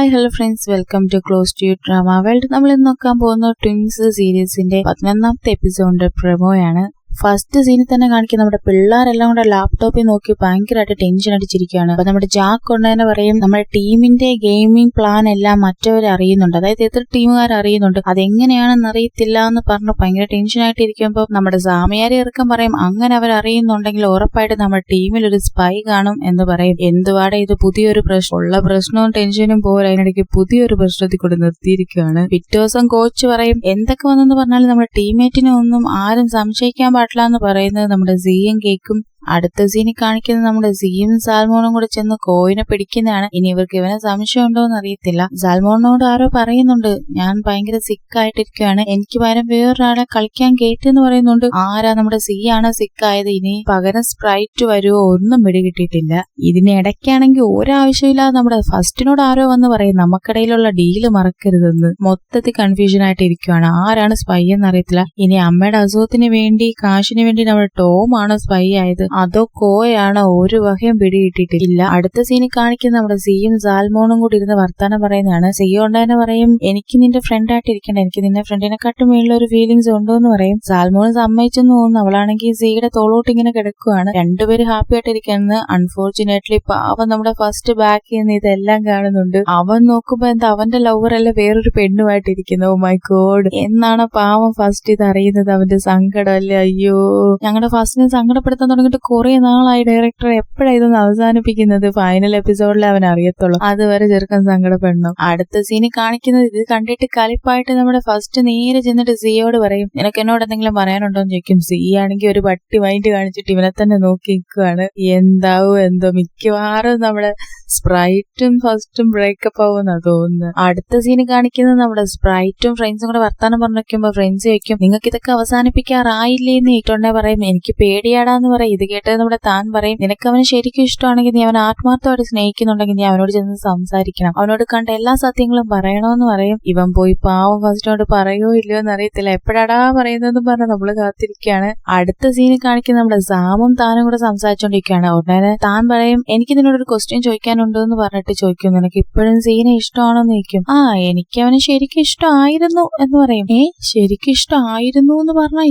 Hi hello friends, welcome to close to drama world. നമ്മൾ ഇന്ന് നോക്കാൻ പോകുന്ന ട്വിൻസ് സീരീസിന്റെ 11ാമത്തെ എപ്പിസോഡിന്റെ പ്രമോയാണ്. ഫസ്റ്റ് സീനിൽ തന്നെ കാണിക്കുന്ന നമ്മുടെ പിള്ളേരെല്ലാം കൂടെ ലാപ്ടോപ്പിൽ നോക്കി ഭയങ്കരമായിട്ട് ടെൻഷൻ അടിച്ചിരിക്കുകയാണ്. അപ്പൊ നമ്മുടെ ജാക്ക് ഉണ്ടെന്ന് പറയും നമ്മുടെ ടീമിന്റെ ഗെയിമിംഗ് പ്ലാൻ എല്ലാം മറ്റവരെ അറിയുന്നുണ്ട്, അതായത് എത്ര ടീമുകാർ അറിയുന്നുണ്ട്, അതെങ്ങനെയാണെന്ന് അറിയത്തില്ല എന്ന് പറഞ്ഞ് ഭയങ്കര ടെൻഷൻ ആയിട്ടിരിക്കുമ്പോൾ നമ്മുടെ സാമിയാരി ഇറക്കം പറയും അങ്ങനെ അവർ അറിയുന്നുണ്ടെങ്കിൽ ഉറപ്പായിട്ട് നമ്മുടെ ടീമിൽ ഒരു സ്പൈ കാണും എന്ന് പറയും. എന്തുവാടെ ഇത് പുതിയൊരു പ്രശ്നം, ഉള്ള പ്രശ്നവും ടെൻഷനും പോലെ അതിനിടയ്ക്ക് പുതിയൊരു പ്രശ്നത്തിൽ കൂടെ നിർത്തിയിരിക്കുകയാണ്. പിറ്റേ ദിവസം കോച്ച് പറയും എന്തൊക്കെ വന്നെന്ന് പറഞ്ഞാലും നമ്മുടെ ടീംമേറ്റിനെ ഒന്നും ആരും സംശയിക്കാൻ എന്ന് പറയുന്നത് നമ്മുടെ സിയും കേക്കും. അടുത്ത സീനിൽ കാണിക്കുന്നത് നമ്മുടെ സിയും സാൽമോണും കൂടെ ചെന്ന് കോയിനെ പിടിക്കുന്നതാണ്. ഇനി ഇവർക്ക് ഇവനെ സംശയം ഉണ്ടോ എന്ന് അറിയത്തില്ല. സാൽമോണിനോട് ആരോ പറയുന്നുണ്ട് ഞാൻ ഭയങ്കര സിക്കായിട്ടിരിക്കുകയാണ്, എനിക്ക് പകരം വേറൊരാളെ കളിക്കാൻ കേട്ടെന്ന് പറയുന്നുണ്ട്. ആരാ? നമ്മുടെ സി ആണ് സിക്കായത്. ഇനി പകരം സ്പ്രൈറ്റ് വരുമോ ഒന്നും പിടികിട്ടിട്ടില്ല. ഇതിനിടയ്ക്കാണെങ്കിൽ ഒരാവശ്യമില്ലാതെ നമ്മുടെ ഫസ്റ്റിനോട് ആരോ വന്ന് പറയും നമുക്കിടയിലുള്ള ഡീല് മറക്കരുതെന്ന്. മൊത്തത്തിൽ കൺഫ്യൂഷൻ ആയിട്ട് ഇരിക്കുകയാണ്. ആരാണ് സ്പൈ എന്ന് അറിയത്തില്ല. ഇനി അമ്മയുടെ അസുഖത്തിന് വേണ്ടി കാശിന് വേണ്ടി നമ്മുടെ ടോം ആണ് സ്പൈ ആയത്, അതോ കോയാണോ? ഒരു വകയും പിടികിട്ടിട്ടില്ല. അടുത്ത സീനിൽ കാണിക്കുന്ന നമ്മുടെ സിയും സാൽമോണും കൂടി ഇരുന്ന് വർത്താനം പറയുന്നതാണ്. സിയോ ഉണ്ടെന്ന് പറയും എനിക്ക് നിന്റെ ഫ്രണ്ട് ആയിട്ട് ഇരിക്കണ്ട, എനിക്ക് നിന്റെ ഫ്രണ്ടിനെക്കാട്ടും മേളിൽ ഒരു ഫീലിങ്സ് ഉണ്ടോ എന്ന് പറയും. സാൽമോൺ സമ്മതിച്ചെന്ന് തോന്നുന്നു. അവളാണെങ്കിൽ സിയുടെ തോളോട്ട് ഇങ്ങനെ കിടക്കുവാണ്. രണ്ടുപേരും ഹാപ്പി ആയിട്ടിരിക്കുന്നത്. അൺഫോർച്ചുനേറ്റ്ലി പാവം നമ്മുടെ ഫസ്റ്റ് ബാക്കിൽ നിന്ന് ഇതെല്ലാം കാണുന്നുണ്ട്. അവൻ നോക്കുമ്പോ എന്താ അവന്റെ ലവറല്ല വേറൊരു പെണ്ണുമായിട്ടിരിക്കുന്നു. ഓ മൈ ഗോഡ്, എന്നാണ് പാവം ഫസ്റ്റ് ഇത് അറിയുന്നത്. അവന്റെ സങ്കടം അല്ലേ. അയ്യോ, ഞങ്ങളുടെ ഫസ്റ്റിനെ സങ്കടപ്പെടുത്താൻ തുടങ്ങിയിട്ട് കുറെ നാളായി. ഡയറക്ടർ എപ്പോഴാ ഇതൊന്ന് അവസാനിപ്പിക്കുന്നത്? ഫൈനൽ എപ്പിസോഡിൽ അവൻ അറിയത്തുള്ളൂ, അതുവരെ ചെറുക്കൻ സങ്കടപ്പെടണം. അടുത്ത സീനിൽ കാണിക്കുന്നത് ഇത് കണ്ടിട്ട് കലിപ്പായിട്ട് നമ്മുടെ ഫസ്റ്റ് നേരെ ചെന്നിട്ട് സിയോട് പറയും നിനക്ക് എന്നോട് എന്തെങ്കിലും പറയാനുണ്ടോ എന്ന് ചോദിക്കും. സി ആണെങ്കിൽ ഒരു പട്ടി മൈൻഡ് കാണിച്ചിട്ട് ഇവനെ തന്നെ നോക്കി നിൽക്കുവാണ്. എന്താവും എന്തോ, മിക്കവാറും നമ്മുടെ സ്പ്രൈറ്റും ഫസ്റ്റും ബ്രേക്കപ്പ് ആവുമെന്നാ തോന്നുന്നു. അടുത്ത സീനിൽ കാണിക്കുന്നത് നമ്മുടെ സ്പ്രൈറ്റും ഫ്രണ്ട്സും കൂടെ വർത്താനം പറഞ്ഞു വെക്കുമ്പോ ഫ്രണ്ട്സ് ചോദിക്കും നിങ്ങൾക്ക് ഇതൊക്കെ അവസാനിപ്പിക്കാറായില്ലേന്ന് ചോദിച്ചോണ്ടേ പറയും എനിക്ക് പേടിയാടാന്ന് പറയും. ഇത് കേട്ടത് നമ്മുടെ താൻ പറയും നിനക്ക് അവന് ശരിക്കും ഇഷ്ടമാണെങ്കിൽ നീ അവൻ ആത്മാർത്ഥമായിട്ട് സ്നേഹിക്കുന്നുണ്ടെങ്കിൽ നീ അവനോട് ചെന്ന് സംസാരിക്കണം, അവനോട് കണ്ട എല്ലാ സത്യങ്ങളും പറയണമെന്ന് പറയും. ഇവൻ പോയി പാവം ഫസ്റ്റിനോട് പറയോ ഇല്ലയോ എന്ന് അറിയത്തില്ല. എപ്പോഴാടാ പറയുന്നതെന്ന് പറഞ്ഞ് നമ്മള് കാത്തിരിക്കുകയാണ്. അടുത്ത സീനിൽ കാണിക്കുന്ന നമ്മുടെ സാമും താനും കൂടെ സംസാരിച്ചോണ്ടിരിക്കുകയാണ്. ഉടനെ താൻ പറയും എനിക്ക് നിന്നോടൊരു ക്വസ്റ്റ്യൻ ചോദിക്കാനുണ്ടോ എന്ന് പറഞ്ഞിട്ട് ചോദിക്കും നിനക്ക് ഇപ്പോഴും സീനെ ഇഷ്ടമാണോ എന്ന് ചോദിക്കും. എനിക്ക് അവന് ശരിക്കും ഇഷ്ടമായിരുന്നു എന്ന് പറയും. ശരിക്കും ഇഷ്ടമായിരുന്നു എന്ന് പറഞ്ഞാ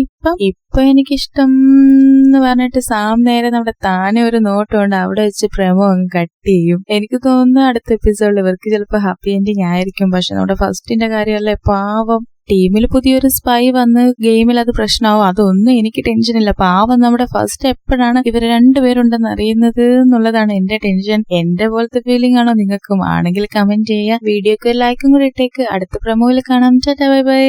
ഇപ്പൊ എനിക്കിഷ്ടം എന്ന് പറഞ്ഞിട്ട് സാം നേരെ നമ്മുടെ താനെ ഒരു നോട്ടുണ്ട്. അവിടെ വെച്ച് പ്രേമോ അങ്ങ് കട്ട് ചെയ്യും. എനിക്ക് തോന്നുന്നു അടുത്ത എപ്പിസോഡിൽ ഇവർക്ക് ചിലപ്പോ ഹാപ്പി എൻഡിങ് ആയിരിക്കും. പക്ഷെ നമ്മുടെ ഫസ്റ്റിന്റെ കാര്യമല്ലേ, പാവം ടീമിൽ പുതിയൊരു സ്പൈ വന്ന് ഗെയിമിൽ അത് പ്രശ്നമാവും. അതൊന്നും എനിക്ക് ടെൻഷനില്ല. പാവം നമ്മുടെ ഫസ്റ്റ് എപ്പോഴാണ് ഇവര് രണ്ടുപേരുണ്ടെന്ന് അറിയുന്നത് എന്നുള്ളതാണ് എന്റെ ടെൻഷൻ. എന്റെ പോലത്തെ ഫീലിംഗ് ആണോ നിങ്ങൾക്കും? ആണെങ്കിൽ കമന്റ് ചെയ്യുക. വീഡിയോക്ക് ലൈക്കും കൂടി ഇട്ടേക്ക്. അടുത്ത പ്രമോയിൽ കാണാം. Tata bye bye.